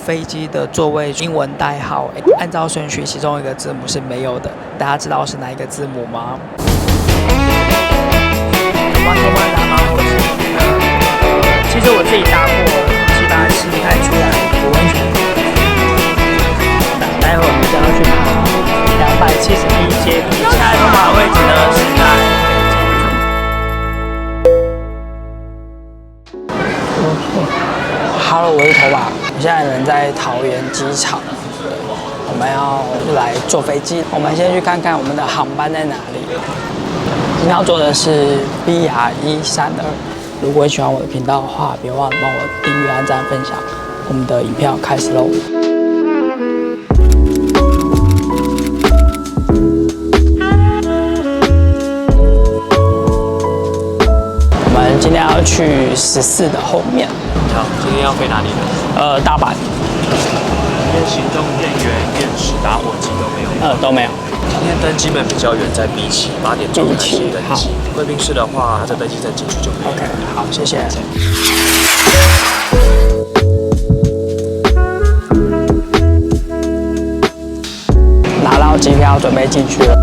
飞机的座位英文代号，按照顺序，其中一个字母是没有的。大家知道是哪一个字母吗？完全搭吗？或是其实我自己搭过，其他是不太出来不完全。待会我们就要去爬271阶梯，现在通爬的位置呢是在。Hello， 我是头把，我现在人在桃园机场，我们要来坐飞机。我们先去看看我们的航班在哪里。今天要坐的是 BR132。如果你喜欢我的频道的话，别忘了帮我订阅、按赞、分享。我们的影片要开始喽！我们今天要去14的后面。好，今天要飞哪里呢？大阪。今天行动电源、电池、打火机都没有。都没有。今天登机门比较远，在 B7 8点钟开始登机。贵宾室的话，它在登机再进去就可以了。 OK， 好，谢谢。拿到机票，准备进去了。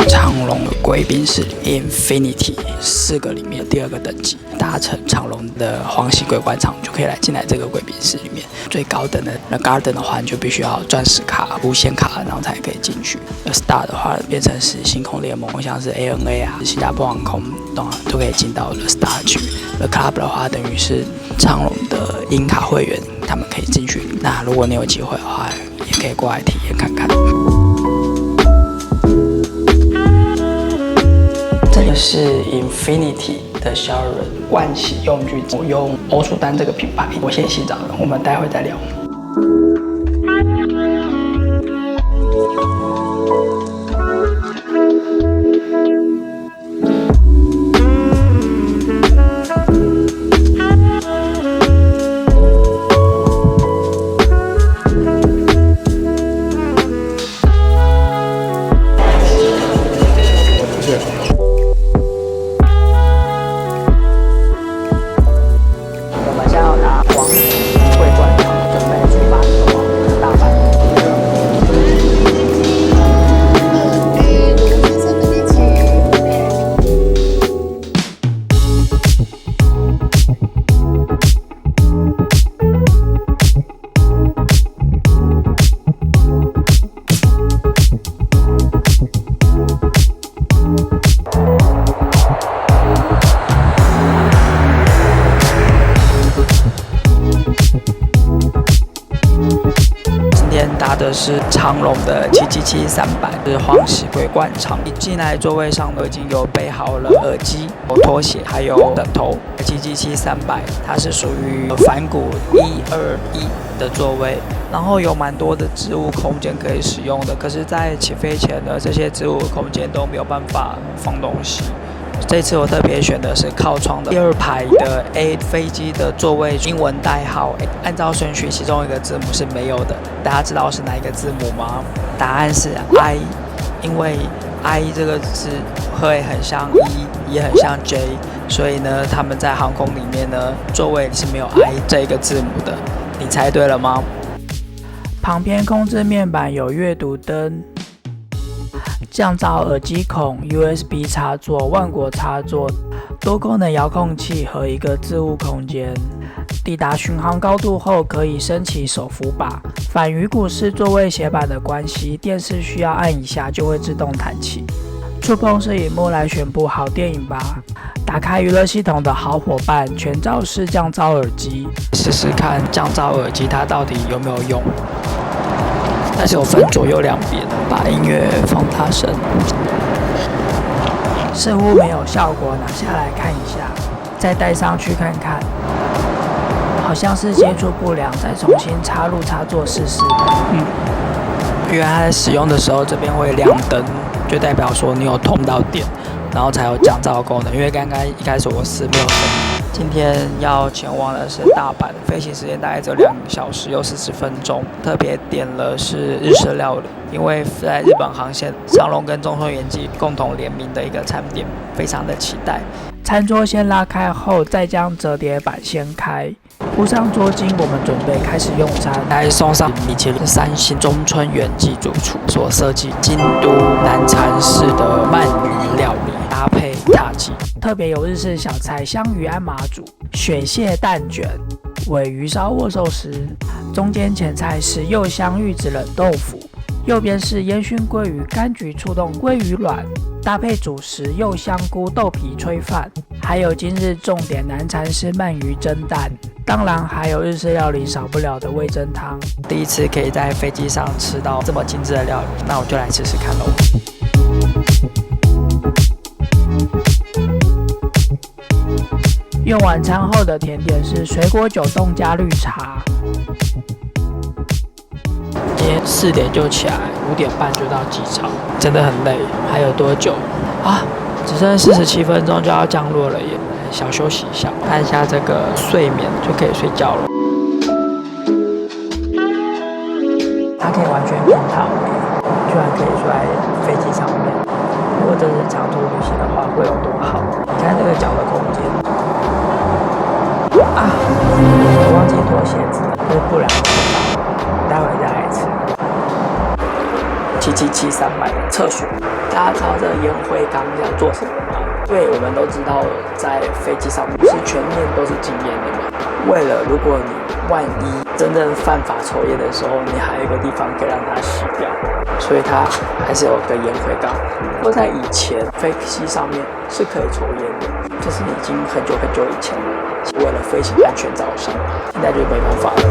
长荣的贵宾室 Infinity 4个里面第2个等级，搭乘长荣的皇璽桂冠舱就可以进来这个贵宾室里面。最高等的 The Garden 的话，你就必须要钻石卡、无限卡，然后才可以进去。The Star 的话，变成是星空联盟，像是 ANA 啊、新加坡航空，都可以进到 The Star 去。The Club 的话，等于是长荣的银卡会员，他们可以进去。那如果你有机会的话，也可以过来体验看看。这个是 Infinity 的小人盥洗用具，我用欧舒丹这个品牌，我先洗澡了，我们待会再聊。搭的是长荣的777-300，是皇璽桂冠舱。一进来座位上都已经有备好了耳机、拖鞋，还有枕头。777-300它是属于反骨121的座位，然后有蛮多的置物空间可以使用的。可是，在起飞前呢，这些置物空间都没有办法放东西。这次我特别选的是靠窗的第2排的 A 飞机的座位英文代号，按照顺序，其中一个字母是没有的。大家知道是哪一个字母吗？答案是 I， 因为 I 这个字会很像 E， 也很像 J， 所以呢，他们在航空里面呢，座位是没有 I 这个字母的。你猜对了吗？旁边控制面板有阅读灯。降噪耳机孔、USB 插座、万国插座、多功能遥控器和一个置物空间。抵达巡航高度后，可以升起手扶把。反鱼骨是座位斜板的关系，电视需要按一下就会自动弹起。触碰式萤幕来选部好电影吧。打开娱乐系统的好伙伴，全罩式降噪耳机，试试看降噪耳机它到底有没有用。但是有分左右2边，把音乐放大声，似乎没有效果，拿下来看一下，再戴上去看看，好像是接触不良，再重新插入插座试试。因为它在使用的时候这边会亮灯，就代表说你有通到电，然后才有降噪功能。因为刚刚一开始我是没有分。今天要前往的是大阪，飞行时间大概只有2小时又40分钟。特别点了是日式料理，因为在日本航线，长荣跟中松元纪共同联名的一个餐点，非常的期待。餐桌先拉开后，再将折叠板掀开。铺上桌巾，我们准备开始用餐。来送上米其林3星中村元纪主厨所设计京都南禅式的鳗鱼料理，搭配塔吉，特别有日式小菜香鱼安麻煮、雪蟹蛋卷、鲔鱼烧握寿司，中间前菜是柚香玉子冷豆腐，右边是烟熏鲑鱼柑橘触动鲑鱼卵，搭配主食柚香菇豆皮炊饭，还有今日重点南禅式鳗鱼蒸蛋，当然还有日式料理少不了的味噌汤。第一次可以在飞机上吃到这么精致的料理，那我就来试试看喽。用晚餐后的甜点是水果酒冻加绿茶。今天4点就起来，5点半就到机场，真的很累。还有多久啊？只剩47分钟就要降落了耶！小休息一下，按下这个睡眠就可以睡觉了。它可以完全平躺，居然可以睡在飞机上面。如果这是长途旅行的话，会有多好？你看这个脚的空间。啊！我忘记脱鞋子了，这是不良示范，待会再来一次。777-300的厕所，大家知道这个烟灰缸要做什么吗？因为我们都知道，在飞机上不是全面都是禁烟的嘛。为了如果你万一真正犯法抽烟的时候，你还有一个地方可以让它洗掉，所以它还是有个烟灰缸。不过在以前飞机上面是可以抽烟的，这是已经很久很久以前了。为了飞行安全着想，现在就没办法了。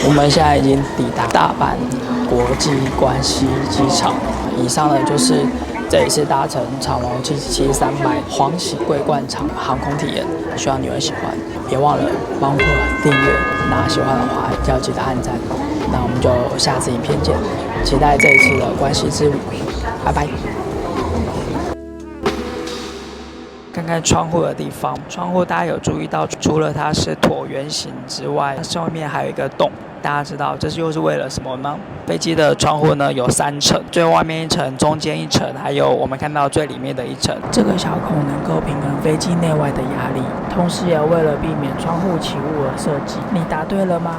我们现在已经抵达大阪国际关西机场。以上呢就是这一次搭乘长荣777-300黄喜桂冠场航空体验，希望你会喜欢。别忘了帮我订阅，那喜欢的话要记得按赞。那我们就下次影片见，期待这一次的关西之旅，拜拜。看看窗户的地方，窗户大家有注意到，除了它是椭圆形之外，它上面还有一个洞。大家知道这又是为了什么吗？飞机的窗户呢有3层，最外面1层，中间1层，还有我们看到最里面的1层。这个小孔能够平衡飞机内外的压力，同时也为了避免窗户起雾而设计。你答对了吗？